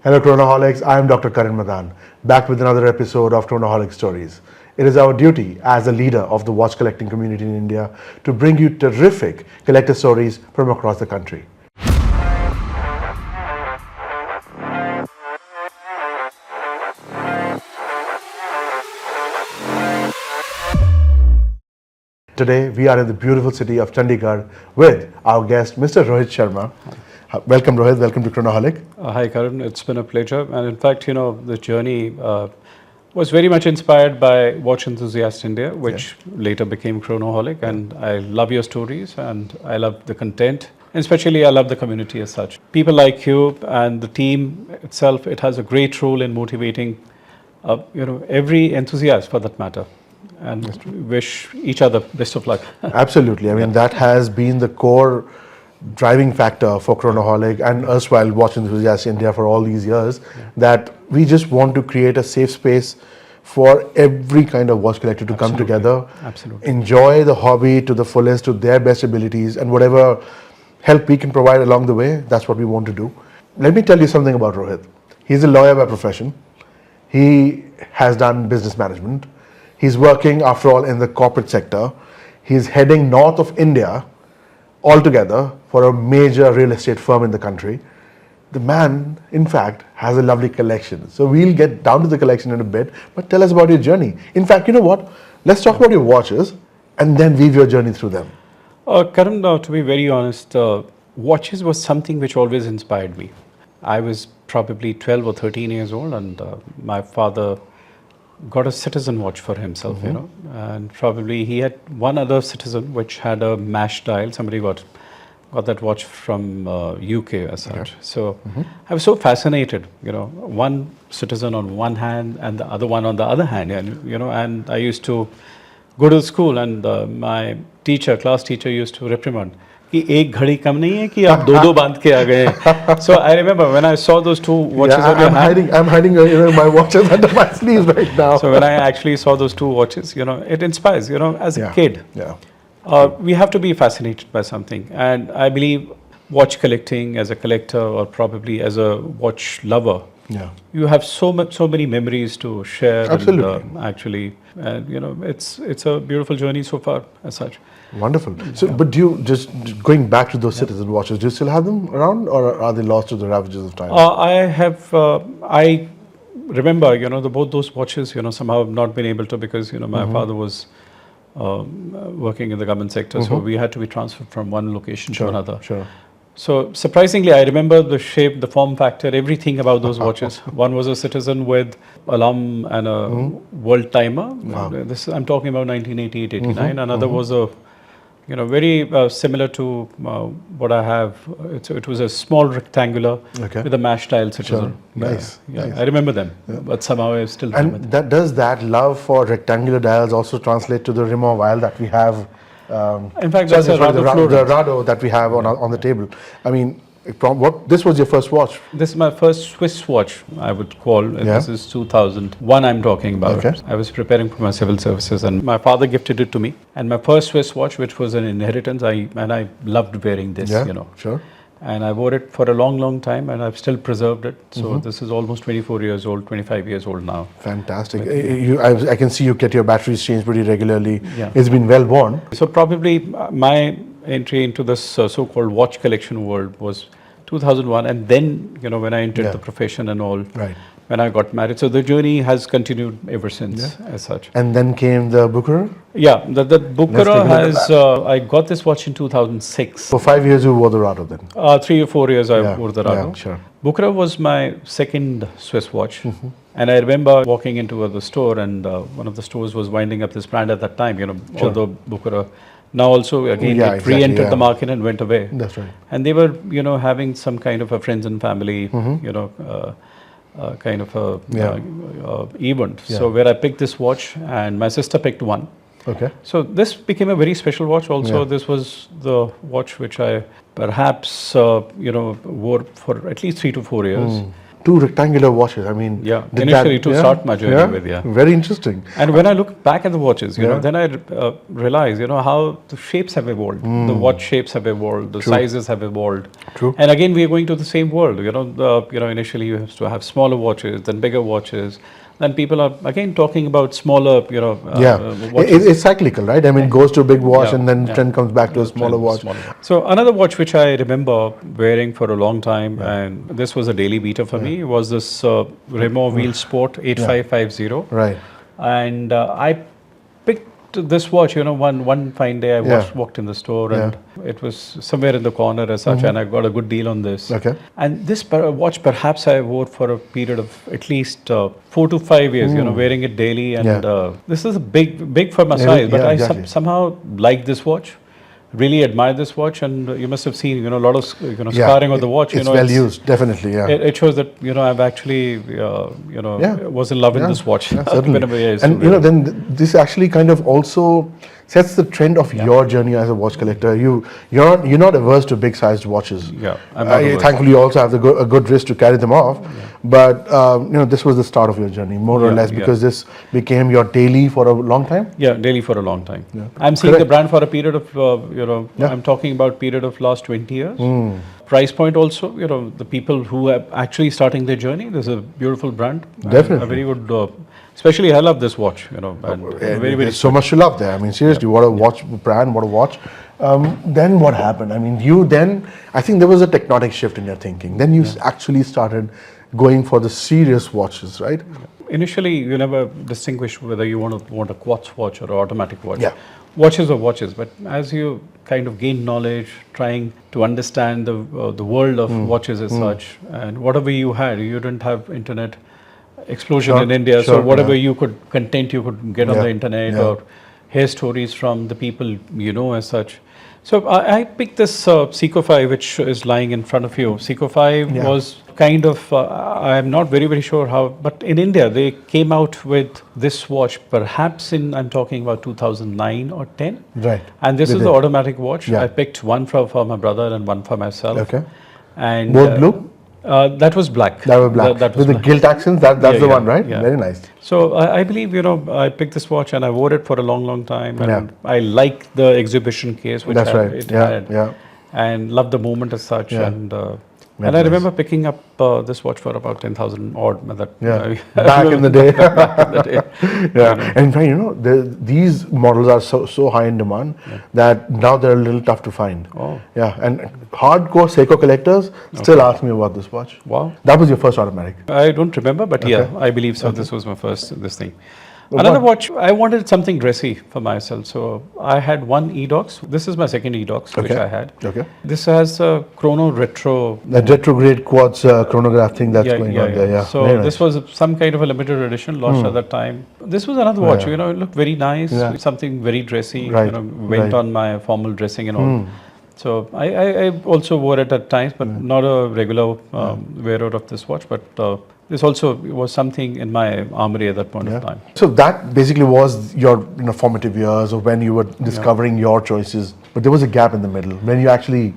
Hello Chronoholics, I am Dr. Karan Madan, back with another episode of Chronoholic Stories. It is our duty as a leader of the watch collecting community in India to bring you terrific collector stories from across the country. Today we are in the beautiful city of Chadigarh with our guest Mr. Rohit Sharma. Welcome Rohit, welcome to Chronoholic. Hi Karan, it's been a pleasure, and in fact, the journey was very much inspired by Watch Enthusiast India, which later became Chronoholic, and I love your stories and I love the content, and especially I love the community as such. People like you and the team itself, it has a great role in motivating every enthusiast for that matter, and wish each other best of luck. Absolutely, I mean that has been the core driving factor for Chronoholic and erstwhile Watch Enthusiast India for all these years, that we just want to create a safe space for every kind of watch collector to come together, enjoy the hobby to the fullest, to their best abilities, and whatever help we can provide along the way, that's what we want to do. Let me tell you something about Rohit. He's a lawyer by profession. He has done business management. He's working, after all, in the corporate sector. He's heading north of India altogether for a major real estate firm in the country. The man, in fact, has a lovely collection. So we'll get down to the collection in a bit, but tell us about your journey. In fact, you know what? Let's talk about your watches and then weave your journey through them. Karan, to be very honest, watches was something which always inspired me. I was probably 12 or 13 years old, and my father got a Citizen watch for himself, and probably he had one other Citizen which had a mash dial. Somebody got that watch from UK as such. So I was so fascinated, one Citizen on one hand and the other one on the other hand, and I used to go to school, and my class teacher used to reprimand, कि एक घड़ी कम नहीं है कि आप दो बांध के आ गए. So I remember when I saw those two watches. I'm hiding my watches under my sleeves right now. So when I actually saw those two watches, it inspires. As a kid, we have to be fascinated by something, and I believe watch collecting as a collector, or probably as a watch lover, you have so many memories to share. Absolutely. It's a beautiful journey so far as such. Wonderful. So, but do you, just going back to those Citizen watches, do you still have them around, or are they lost to the ravages of time? I remember, both those watches, somehow I've not been able to, because, my father was working in the government sector, so we had to be transferred from one location to another. So surprisingly, I remember the shape, the form factor, everything about those watches. One was a Citizen with alarm and a world timer. I'm talking about 1988, 89. Another was a, very similar to what I have. It was a small rectangular with a mash dial Citizen. Nice. I remember them, but somehow I still remember them. Does that love for rectangular dials also translate to the Rimo Weil that we have? In fact, that's the Rado that we have on the table. I mean, this was your first watch? This is my first Swiss watch, I would call. This is 2001 I'm talking about. I was preparing for my civil services, and my father gifted it to me. And my first Swiss watch, which was an inheritance, I loved wearing this, Sure. And I wore it for a long time, and I've still preserved it. So this is almost 24 years old, 25 years old now. Fantastic. I can see you get your batteries changed pretty regularly. It's been well worn. So probably my entry into this so-called watch collection world was 2001, and then, when I entered the profession and all, when I got married. So the journey has continued ever since as such. And then came the Bucherer? Yeah, the Bucherer has, I got this watch in 2006. For 5 years you wore the Rado then? 3 or 4 years I wore the Rado. Sure. Bucherer was my second Swiss watch. And I remember walking into the store, and one of the stores was winding up this brand at that time, although Bucherer. Now also, again, it re-entered the market and went away. That's right. And they were, having some kind of a friends and family, kind of a event. So where I picked this watch, and my sister picked one. So this became a very special watch also. This was the watch which I perhaps, wore for at least 3 to 4 years. two rectangular watches. I mean, Yeah, did initially to start my journey with, yeah. Very interesting. And when I look back at the watches, Yeah. then I realize, how the shapes have evolved. The watch shapes have evolved, the True. sizes have evolved. True. And again, we are going to the same world. Initially you have to have smaller watches, then bigger watches. Then people are again talking about smaller, watches. It's cyclical, right? I mean, it goes to a big watch Yeah, and then yeah. trend comes back to a smaller watch. So another watch which I remember wearing for a long time, and this was a daily beater for me, was this Remo Wheel Sport 8550. Right. And I picked this watch, one fine day I walked in the store and it was somewhere in the corner as such, and I got a good deal on this. Okay. And this watch perhaps I wore for a period of at least 4 to 5 years, wearing it daily. And this is big for my size, but I exactly. somehow like this watch. Really admire this watch, and you must have seen, a lot of scarring of the watch. It's well used, definitely. Yeah. It shows that I've actually was in love with this watch. Yeah, certainly. And then this actually kind of also sets the trend of your journey as a watch collector. You're not averse to big sized watches. Yeah, I'm not averse. Thankfully, you also have a good wrist to carry them off. But this was the start of your journey, more or less, because this became your daily for a long time. Yeah, daily for a long time. Yeah. I'm seeing the brand for a period of I'm talking about period of last 20 years. Price point also, the people who are actually starting their journey. There's a beautiful brand. Definitely. A very good. Especially, I love this watch. And very so much to love there. I mean, seriously, what a watch brand, what a watch. Then what happened? I mean, I think there was a tectonic shift in your thinking. Then you actually started going for the serious watches, right? Initially, you never distinguish whether you want a quartz watch or an automatic watch. Yeah. Watches are watches, but as you kind of gain knowledge, trying to understand the world of watches as such, and whatever you had, you didn't have internet explosion in India, so whatever you could get on the internet or hear stories from the people as such. So I picked this Seiko 5, which is lying in front of you. Seiko 5 was kind of, I'm not very sure how, but in India they came out with this watch perhaps I'm talking about 2009 or 10. Right. And this is the automatic watch. Yeah. I picked one for my brother and one for myself. Okay. And both blue? That was black. That was black. That was with black. The gilt accents, that's the one, right? Yeah. Very nice. So I believe, I picked this watch and I wore it for a long time. And I like the exhibition case, which it had. Yeah. And loved the movement as such. Yeah. And I remember picking up this watch for about 10,000 odd. Back in the day. And these models are so high in demand that now they're a little tough to find. Oh. Yeah, and hardcore Seiko collectors still ask me about this watch. Wow. That was your first automatic. I don't remember, but I believe so. This was my first thing. Another watch, I wanted something dressy for myself. So I had one Edox. This is my second Edox, which I had. Okay. This has a chrono retro. The retrograde quartz chronograph thing that's going on there. Yeah. So this was some kind of a limited edition launched at that time. This was another watch. It looked very nice. Something very dressy. Right. Went on my formal dressing and all. So I also wore it at times, but not a regular wearer of this watch. But this also was something in my armory at that point of time. So that basically was your formative years, or when you were discovering your choices. But there was a gap in the middle when you actually.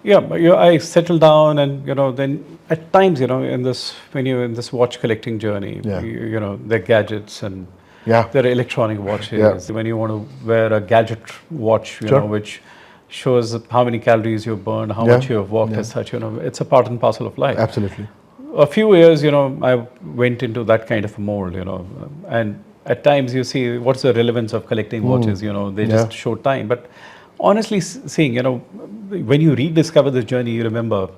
I settled down, and then at times when you're in this watch collecting journey, there are gadgets and there are electronic watches. When you want to wear a gadget watch, which shows how many calories you've burned, how much you have walked as such. It's a part and parcel of life. Absolutely. A few years, I went into that kind of a mold, and at times you see what's the relevance of collecting watches, they just show time. But honestly seeing, when you rediscover this journey, you remember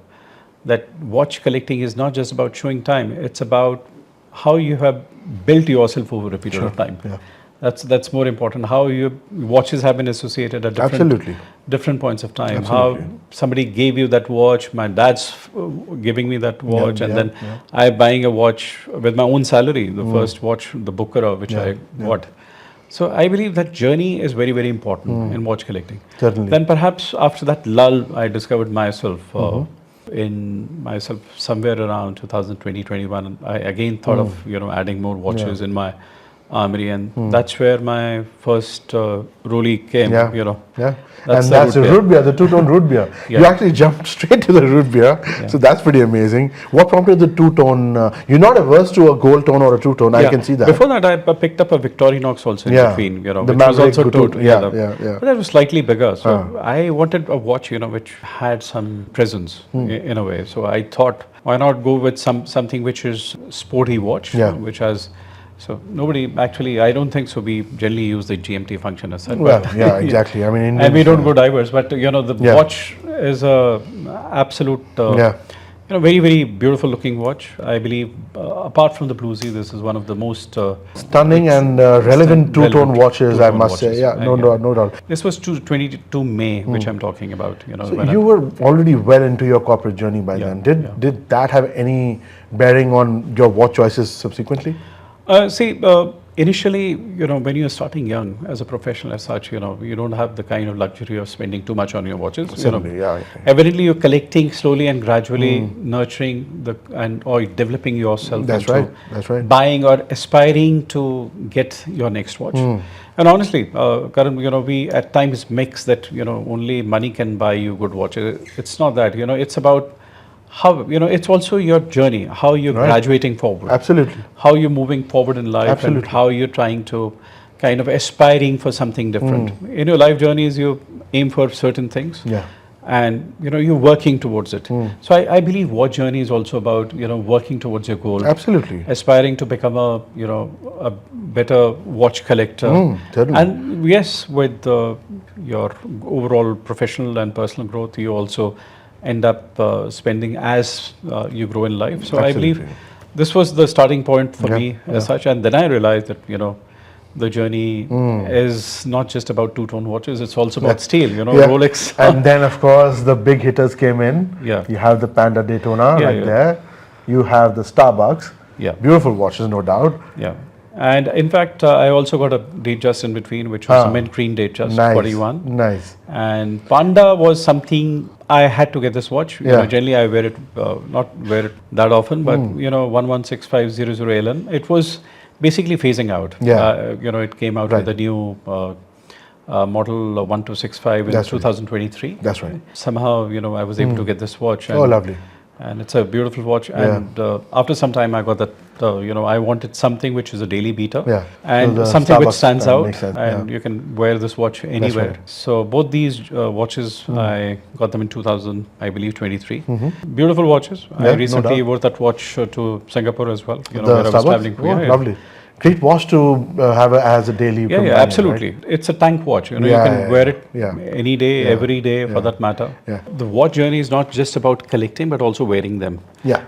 that watch collecting is not just about showing time, it's about how you have built yourself over a period of time. Yeah. That's more important. How your watches have been associated at different points of time. Absolutely. How somebody gave you that watch. My dad's giving me that watch, and then I'm buying a watch with my own salary. The first watch, the Booker, which I bought. So I believe that journey is very important in watch collecting. Certainly. Then perhaps after that lull, I discovered myself. Somewhere around 2020-21. I again thought of adding more watches in my armory, and that's where my first rollie came. Yeah. You know, Yeah. That's And the that's the root root beer, the two-tone root beer. Yeah. You actually jumped straight to the root beer. So that's pretty amazing. What prompted the two-tone? You're not averse to a gold tone or a two-tone. I can see that. Before that, I picked up a Victorinox also in between. You know, The which was Maverick also two-tone. two. Yeah. But that was slightly bigger. So I wanted a watch, you know, which had some presence in a way. So I thought, why not go with something which is sporty watch, Yeah. which has. So nobody actually, I don't think so. We generally use the GMT function as such. Well, but- yeah, exactly. I mean, and Indians, we don't go divers, but you know, the watch is a absolute. You know, very, very beautiful looking watch. I believe, apart from the Bluesy, this is one of the most stunning and relevant two-tone watches, I must say. Yeah, no doubt. This was 22 May, which I'm talking about. You know, So when you were already well into your corporate journey by then. Did that have any bearing on your watch choices subsequently? Initially, you know, when you're starting young as a professional as such, you know, you don't have the kind of luxury of spending too much on your watches. Certainly, you know, evidently you're collecting slowly and gradually, nurturing or developing yourself. That's right. Buying or aspiring to get your next watch. And honestly, Karan, you know, we at times mix that, you know, only money can buy you good watches. It's not that, you know, it's about how, you know, it's also your journey, how you're graduating forward. Absolutely. How you're moving forward in life and how you're trying to kind of aspiring for something different. In your life journeys, you aim for certain things. Yeah. And, you know, you're working towards it. So I believe watch journey is also about, you know, working towards your goal. Absolutely. Aspiring to become a, you know, a better watch collector. Certainly. And yes, with your overall professional and personal growth, you also end up spending as you grow in life. So I believe this was the starting point for me as such. And then I realized that, you know, the journey is not just about two-tone watches, it's also about steel, you know, Rolex. And then, of course, the big hitters came in. Yeah. You have the Panda Daytona there. You have the Starbucks. Yeah. Beautiful watches, no doubt. Yeah. And in fact, I also got a date just in between, which was a mint green date just, 41. Nice. And Panda was something I had to get this watch. You know, generally I wear it, not wear it that often, but you know, 116500 LN. It was basically phasing out. You know, it came out with the new model 1265 in 2023. That's right. Somehow, you know, I was able to get this watch. And, lovely. And it's a beautiful watch. And after some time, I got that, you know, I wanted something which is a daily beater. And so something which stands out. And you can wear this watch anywhere. So both these watches, I got them in 2000, I believe, 23. Beautiful watches. I recently wore that watch to Singapore as well. You know, where I was traveling. Lovely. Great watch to have as a daily companion. Yeah, absolutely. Right? It's a tank watch. You know, you can wear it any day, every day, for that matter. The watch journey is not just about collecting, but also wearing them.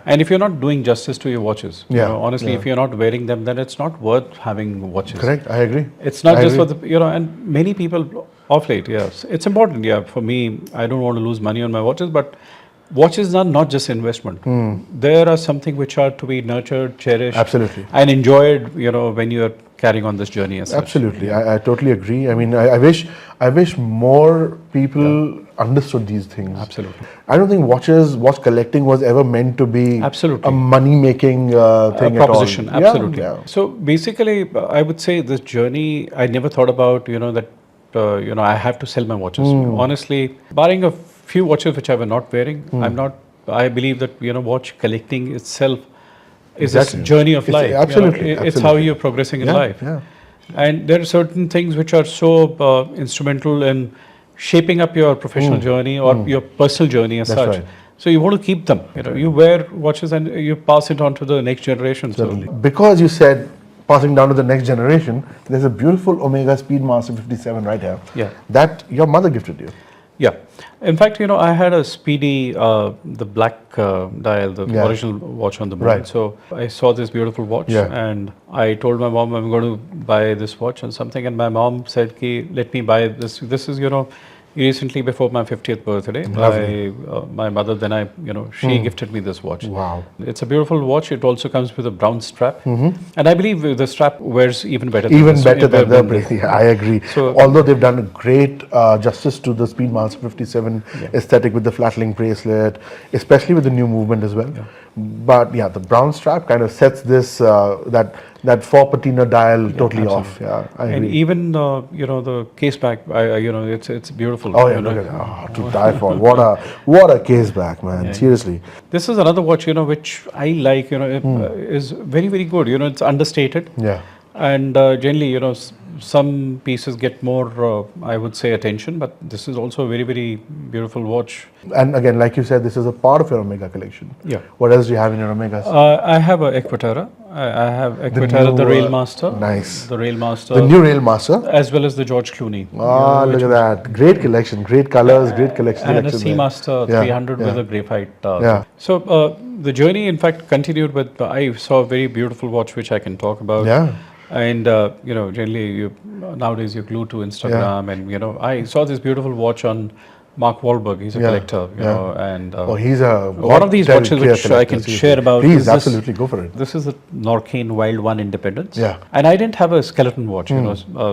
And if you're not doing justice to your watches, you know, honestly, if you're not wearing them, then it's not worth having watches. Correct. I agree. It's not just for the, you know, and many people off late, it's important, for me, I don't want to lose money on my watches, but watches are not just investment. There are something which are to be nurtured, cherished, and enjoyed. You know, when you are carrying on this journey. As absolutely, such. I totally agree. I mean, I wish more people understood these things. Absolutely. I don't think watch collecting was ever meant to be a money-making thing proposition. At all. Absolutely. So basically, I would say this journey, I never thought about, you know, that you know, I have to sell my watches. Honestly, barring a few watches which I were not wearing, I believe that, you know, watch collecting itself is a journey of life. Absolutely. You know, it's how you're progressing in life. And there are certain things which are so instrumental in shaping up your professional journey or your personal journey as such. Right. So you want to keep them. You know, you wear watches and you pass it on to the next generation. Certainly. So. Because you said passing down to the next generation, there's a beautiful Omega Speedmaster 57 right here. That your mother gifted you. Yeah. In fact, you know, I had a Speedy, the black dial, the original watch on the moon. So I saw this beautiful watch and I told my mom I'm going to buy this watch and something. And my mom said, let me buy this. This is, you know, recently before my 50th birthday. My mother, then she gifted me this watch. Wow. It's a beautiful watch. It also comes with a brown strap. And I believe the strap wears even better than the bracelet. Yeah, I agree. So, although they've done a great justice to the Speedmaster 57 aesthetic with the flat link bracelet, especially with the new movement as well. But yeah, the brown strap kind of sets this, that that 4 patina dial totally absolutely. off. Yeah, I And agree. even the case back, it's beautiful. Oh yeah, look at that. To die for. What a case back, man. Yeah. Seriously. This is another watch, which I like. It, is very very good. It's understated. Yeah. And generally, some pieces get more, I would say, attention, but this is also a very, very beautiful watch. And again, like you said, this is a part of your Omega collection. Yeah. What else do you have in your Omegas? I have a Equaterra. I have Equaterra, the Rail Master. Nice. The Rail Master. The new Rail Master. As well as the George Clooney. Ah, look at that. Great collection, great colors, great collection. And a there. Seamaster 300 with a graphite. Yeah. So the journey, in fact, continued with, I saw a very beautiful watch which I can talk about. Yeah. And generally nowadays you're glued to Instagram, and I saw this beautiful watch on Mark Wahlberg. He's a collector, and He's a one of these watches which I can share about. Please, absolutely, go for it. This is the Norcane Wild One Independence. Yeah. And I didn't have a skeleton watch,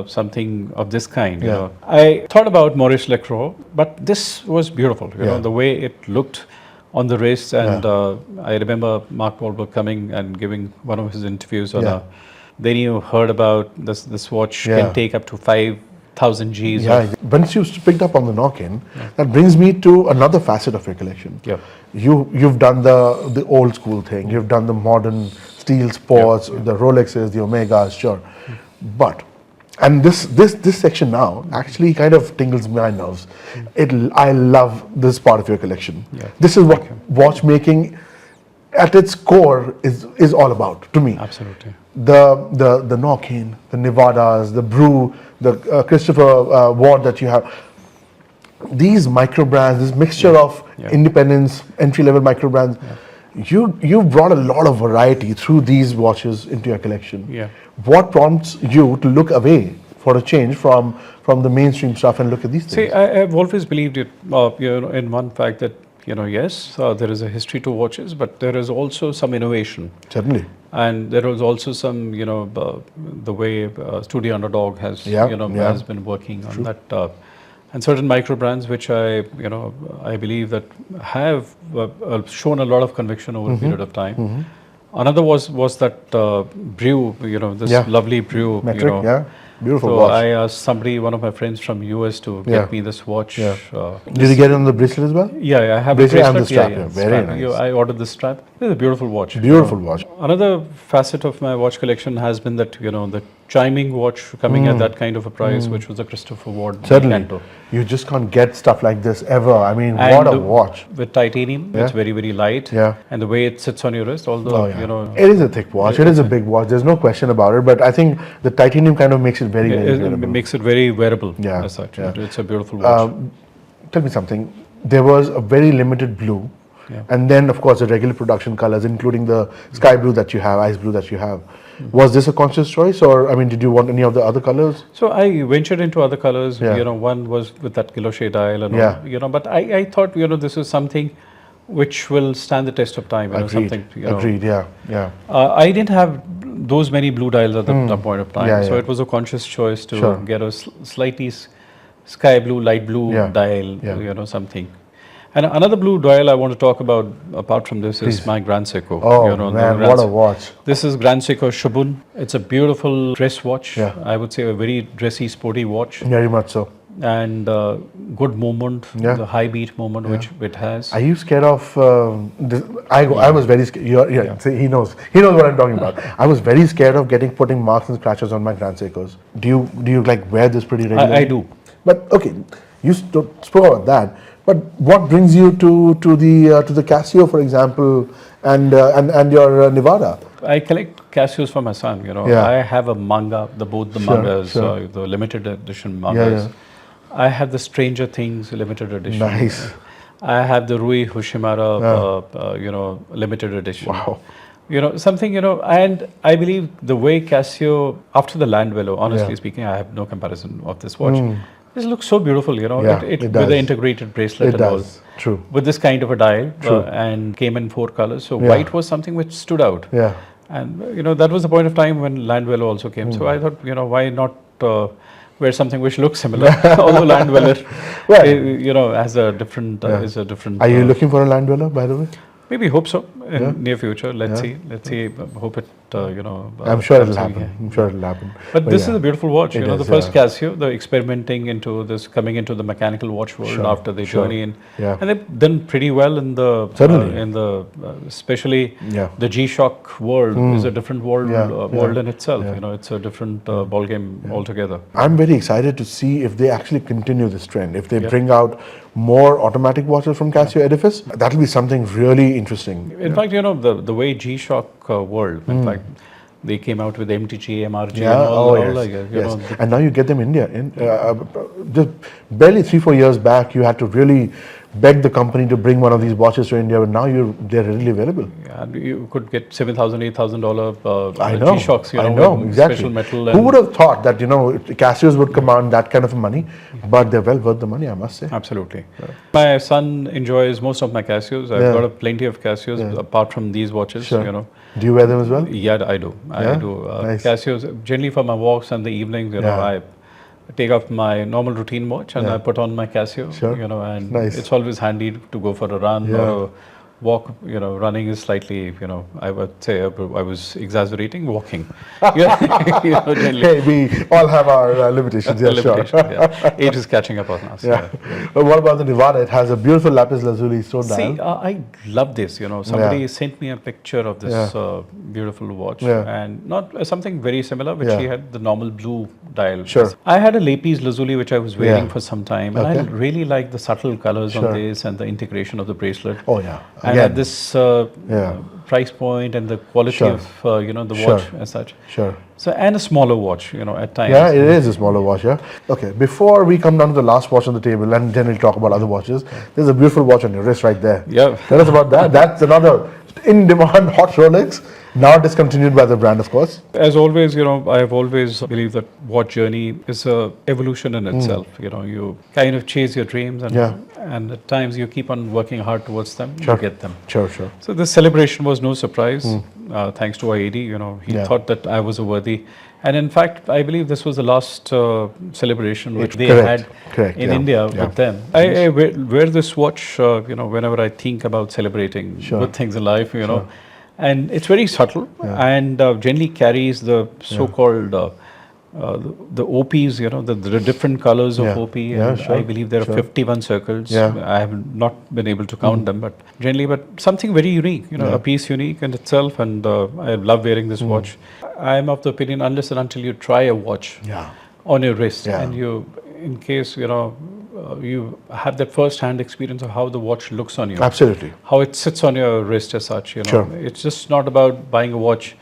something of this kind. I thought about Maurice Lecroix, but this was beautiful. The way it looked on the wrist, and I remember Mark Wahlberg coming and giving one of his interviews on then you heard about this watch can take up to 5,000 Gs. Yeah, once you picked up on the Norkin, that brings me to another facet of your collection. Yeah. You've done the old school thing. You've done the modern steel sports, the Rolexes, the Omegas, sure. But and this section now actually kind of tingles my nerves. I love this part of your collection. Yeah. This is what watchmaking at its core is all about to me. Absolutely. The Norkin, the Nevadas, the Brew, the Christopher Ward that you have. These micro brands, this mixture of independence, entry level micro brands. You brought a lot of variety through these watches into your collection. Yeah. What prompts you to look away for a change from the mainstream stuff and look at these things? See, I've always believed it, in one fact that yes, there is a history to watches, but there is also some innovation. Certainly. And there was also some, the way Studio Underdog has, has been working on that, and certain micro brands which I believe that have shown a lot of conviction over a period of time. Another was that brew, this lovely brew, Metric, beautiful so watch. I asked somebody, one of my friends from US, to get me this watch. Did you get it on the bracelet as well? Yeah, I have Bracelet a and the bracelet. strap, very nice. I ordered the strap. It's a beautiful watch. Beautiful watch. Another facet of my watch collection has been that the chiming watch coming at that kind of a price, which was the Christopher Ward Certainly. Canto. You just can't get stuff like this ever. I mean, And what a watch. with titanium. It's very, very light. Yeah. And the way it sits on your wrist, although it is a thick watch. It is a big watch. There's no question about it. But I think the titanium kind of makes it very, very wearable. it makes it very wearable. Yeah, As such. yeah. It's a beautiful watch. Tell me something. There was a very limited blue, and then of course the regular production colors, including the sky blue that you have, ice blue that you have. Was this a conscious choice, or I mean, did you want any of the other colors? So I ventured into other colors. Yeah. One was with that Guilloche dial, and Yeah. all, but I thought this is something which will stand the test of time. Agreed. Something. Agreed. Yeah. Yeah. I didn't have those many blue dials at that point of time, so yeah. it was a conscious choice to Sure. get a slightly sky blue, light blue dial. Yeah. Something. And another blue dial I want to talk about, apart from this, is my Grand Seiko. Oh the man, Grand what a watch! This is Grand Seiko Shubun. It's a beautiful dress watch. Yeah. I would say a very dressy, sporty watch. Very much so. And good movement, Yeah. the high beat movement which it has. Are you scared of? This? I was very scared. See, he knows what I'm talking about. I was very scared of putting marks and scratches on my Grand Seikos. Do you like wear this pretty regularly? I do. But okay, you spoke about that. But what brings you to the Casio, for example, and your Nevada? I collect Casios for my son. Yeah. I have a manga, both the Sure, mangas, sure. the limited edition mangas. yeah. I have the Stranger Things limited edition. Nice. I have the Rui Hoshimara, limited edition. Wow. Something, and I believe the way Casio, after the Land Velo, honestly Yeah. speaking, I have no comparison of this watch. This looks so beautiful, Yeah, it it with does. the integrated bracelet It and all. does. True. With this kind of a dial, True. and came in 4 colors. So Yeah. white was something which stood out. Yeah. And, that was the point of time when Land Velo also came. So I thought, why not wear something which looks similar? Although Land Velo, Right. has a different, is a different. Are you looking for a Land Dweller, by the way? Maybe hope so. in near future. Let's see. Let's see. Hope it. I'm sure it'll comes in, happen. yeah. I'm sure it'll happen. But this yeah. is a beautiful watch. It The is, first yeah. Casio, the experimenting into this, coming into the mechanical watch world Sure, after their sure. journey in, Yeah. and they've done pretty well in the Certainly. especially Yeah. the G-Shock world is a different world Yeah, world yeah, in itself. yeah. It's a different ball game altogether. I'm very excited to see if they actually continue this trend. If they Yeah. bring out more automatic watches from Casio Edifice, that'll be something really interesting. In fact, the way G-Shock world, in fact, they came out with MTG, MRG, Yeah. and all yes. like, yes. And now you get them India. Just barely 3-4 years back, you had to really beg the company to bring one of these watches to India, but now they're readily available. Yeah, and you could get $7,000, $8,000 I know. G-Shocks, I know with exactly. special metal. Who would have thought that Casios would command that kind of money? But they're well worth the money, I must say. Absolutely. My son enjoys most of my Casios. I've Yeah. got plenty of Casios apart from these watches. Sure. Do you wear them as well? Yeah, I do. Yeah? I do. Nice. Casios, generally for my walks and the evenings, I take off my normal routine watch and I put on my Casio. Sure. And Nice. it's always handy to go for a run or a walk. Running is slightly, I would say I was exaggerating. Walking. Generally. Hey, we all have our limitations. Yeah, Limitation, sure. yeah. Age is catching up on us. Yeah. But what about the Nevada? It has a beautiful lapis lazuli stone dial. See, I love this. Somebody sent me a picture of this beautiful watch, and not something very similar, which she had the normal blue dial. Sure. I had a lapis lazuli which I was wearing for some time, and I Okay. really like the subtle colors on this and the integration of the bracelet. Oh yeah. And at this Yeah. price point and the quality Sure. of the watch as such. Sure. So and a smaller watch, at times. Yeah, it is a smaller watch, yeah. Okay, before we come down to the last watch on the table, and then we'll talk about other watches, there's a beautiful watch on your wrist right there. Yeah. Tell us about that. That's another in-demand hot Rolex, now discontinued by the brand, of course. As always, I have always believed that watch journey is a evolution in itself. You kind of chase your dreams, and at times you keep on working hard towards them. Sure. You get them. Sure, sure. So this celebration was no surprise, thanks to our AD. He thought that I was a worthy. And in fact, I believe this was the last celebration which they had in India with them. I wear this watch, whenever I think about celebrating good things in life, and it's very subtle and generally carries the so-called the OPs, the different colors of OP. And I believe there are 51 circles. I have not been able to count them, but something very unique, a piece unique in itself. And I love wearing this watch. I'm of the opinion, unless and until you try a watch on your wrist, and in case, you have that first-hand experience of how the watch looks on you. Absolutely. How it sits on your wrist as such, Sure. It's just not about buying a watch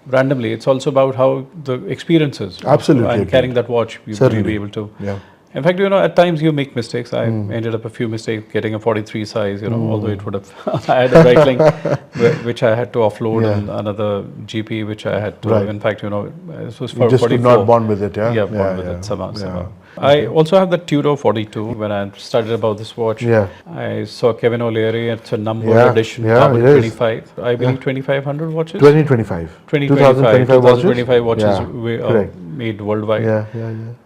randomly. It's also about how the experience is. Absolutely. And carrying that watch, you will be able to. Yeah. In fact, at times you make mistakes. I ended up a few mistakes getting a 43 size, although it would have, I had a Breitling which I had to offload and another GP which I had to, in fact, this was for You just 44. could not bond with it, yeah? Yeah, bond with it somehow. I also have the Tudor 42. When I studied about this watch, I saw Kevin O'Leary. It's a numbered edition, carbon 25. I believe 2,500 watches. 2025. 2025 watches Correct. made worldwide. Yeah.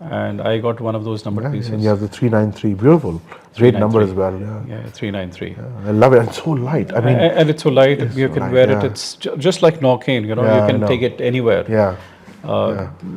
And I got one of those numbered pieces. And you have the 393, beautiful. Great number as well. Yeah, 393. I love it. And so light. I mean, and it's so light. You can light, wear it. It's just like Norcane. You can take it anywhere. Yeah.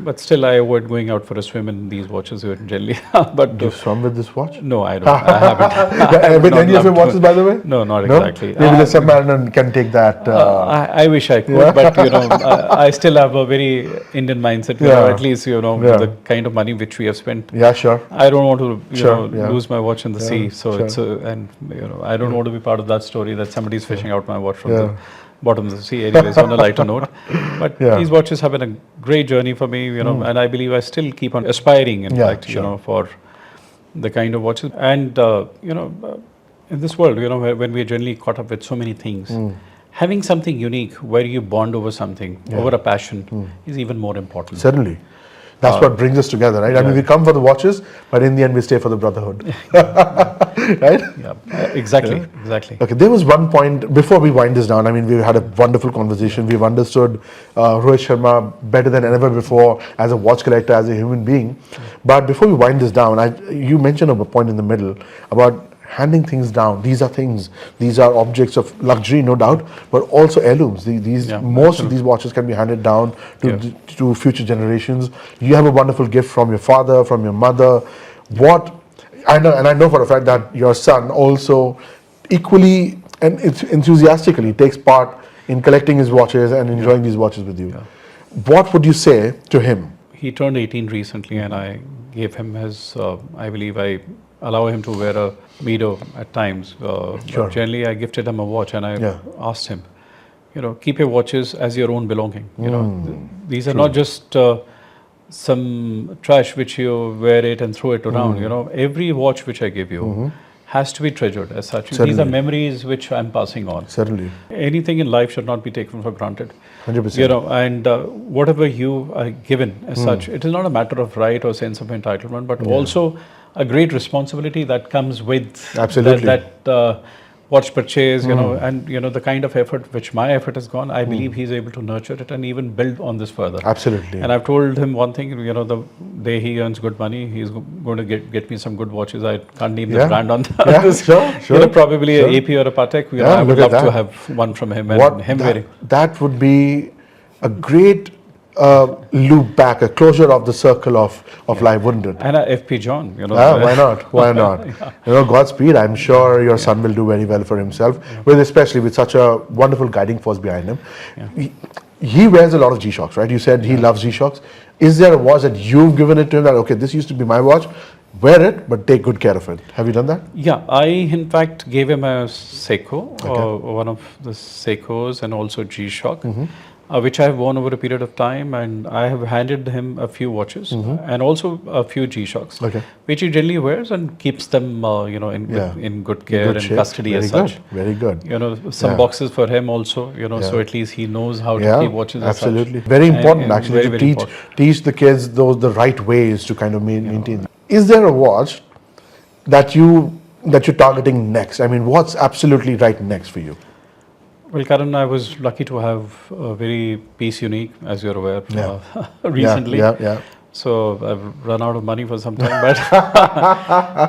But still, I avoid going out for a swim in these watches generally. But you swum with this watch? No, I don't. I haven't. With any of your watches, by the way? No, not exactly. Maybe the submariner can take that. I wish I could, but I still have a very Indian mindset. At least with the kind of money which we have spent. Yeah, sure. I don't want to lose my watch in the sea. So it's I don't want to be part of that story that somebody's fishing out my watch from the bottom of the sea. Anyways, on a lighter note, but these watches have been a great journey for me, and I believe I still keep on aspiring, in fact, for the kind of watches. And in this world, when we're generally caught up with so many things, having something unique where you bond over something, over a passion, is even more important. Certainly. That's what brings us together, right? I mean, we come for the watches, but in the end, we stay for the brotherhood. Right? Yeah, exactly. Okay, there was one point, before we wind this down, I mean, we've had a wonderful conversation. We've understood Rohit Sharma better than ever before as a watch collector, as a human being. But before we wind this down, you mentioned a point in the middle about handing things down. These are things. These are objects of luxury, no doubt, but also heirlooms. Most of these watches can be handed down to future generations. You have a wonderful gift from your father, from your mother. What I know, and I know for a fact that your son also equally and enthusiastically takes part in collecting his watches and enjoying these watches with you. What would you say to him? He turned 18 recently, and I gave him his, I believe I allow him to wear a Mido at times. But generally, I gifted him a watch, and I asked him, keep your watches as your own belonging. These are not just some trash which you wear it and throw it around. Every watch which I give you has to be treasured as such. Certainly. These are memories which I'm passing on. Certainly. Anything in life should not be taken for granted. 100%. And whatever you are given as such, it is not a matter of right or sense of entitlement, but also a great responsibility that comes with that watch purchase, and the kind of effort which my effort has gone, I believe he's able to nurture it and even build on this further. Absolutely. And I've told him one thing, the day he earns good money, he's going to get me some good watches. I can't name the brand on this. Probably an AP or a Patek. I would love to have one from him and him wearing. That would be a great loop back, a closure of the circle of life, wouldn't it? And a FP John, why not? Why not? Godspeed. I'm sure your son will do very well for himself, especially with such a wonderful guiding force behind him. He wears a lot of G-Shocks, right? You said he loves G-Shocks. Is there a watch that you've given it to him that, okay, this used to be my watch, wear it, but take good care of it? Have you done that? Yeah, I in fact gave him a Seiko, one of the Seikos, and also G-Shock. Which I have worn over a period of time, and I have handed him a few watches and also a few G-Shocks, which he generally wears and keeps them, in good care and custody as such. Very good. Some boxes for him also, so at least he knows how to keep watches. Absolutely, very important actually to teach the kids the right ways to kind of maintain. Is there a watch that you're targeting next? I mean, what's absolutely right next for you? Well, Karan, I was lucky to have a very Piece Unique, as you're aware, recently. So I've run out of money for some time,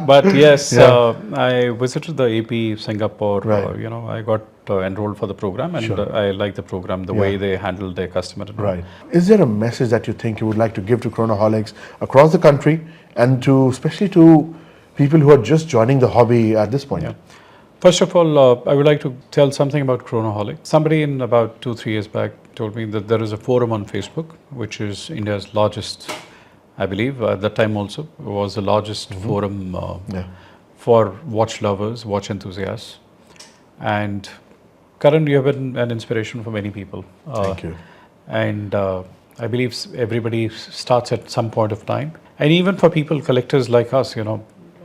but yes, I visited the AP Singapore. I got enrolled for the program, and I like the program, the way they handle their customer. Right. Is there a message that you think you would like to give to Chronoholics across the country, and especially to people who are just joining the hobby at this point? First of all, I would like to tell something about Chronoholic. Somebody in about 2-3 years back told me that there is a forum on Facebook, which is India's largest, I believe, at that time also, was the largest forum for watch lovers, watch enthusiasts. And Karan, you have been an inspiration for many people. Thank you. And I believe everybody starts at some point of time. And even for people, collectors like us,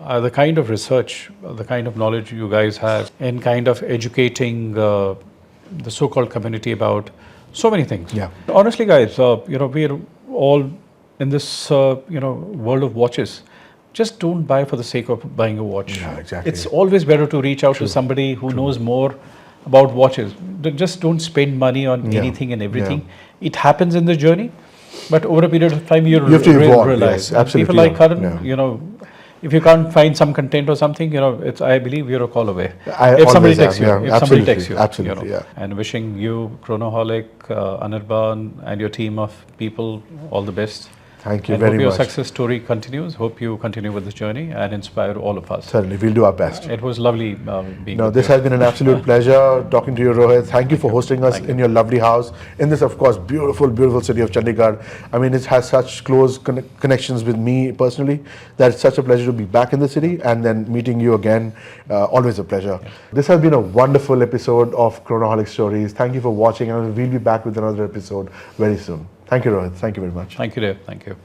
the kind of research, the kind of knowledge you guys have in kind of educating the so-called community about so many things. Honestly, guys, we're all in this, world of watches. Just don't buy for the sake of buying a watch. Exactly. It's always better to reach out to somebody who knows more about watches. Just don't spend money on anything and everything. It happens in the journey, but over a period of time, you have to realize. Absolutely. People like Karan, if you can't find some content or something, I believe you're a call away. If somebody texts you, absolutely. And wishing you, Chronoholic, Anirban, and your team of people all the best. Thank you and very hope your much. Success story continues. Hope you continue with this journey and inspire all of us. Certainly, we'll do our best. It was lovely being with this you. has been an absolute pleasure talking to you, Rohit. Thank you for hosting us in your lovely house in this, of course, beautiful, beautiful city of Chadigarh. I mean, it has such close connections with me personally that it's such a pleasure to be back in the city and then meeting you again. Always a pleasure. This has been a wonderful episode of Chronoholic Stories. Thank you for watching, and we'll be back with another episode very soon. Thank you, Rohit. Thank you very much. Thank you, Dave. Thank you.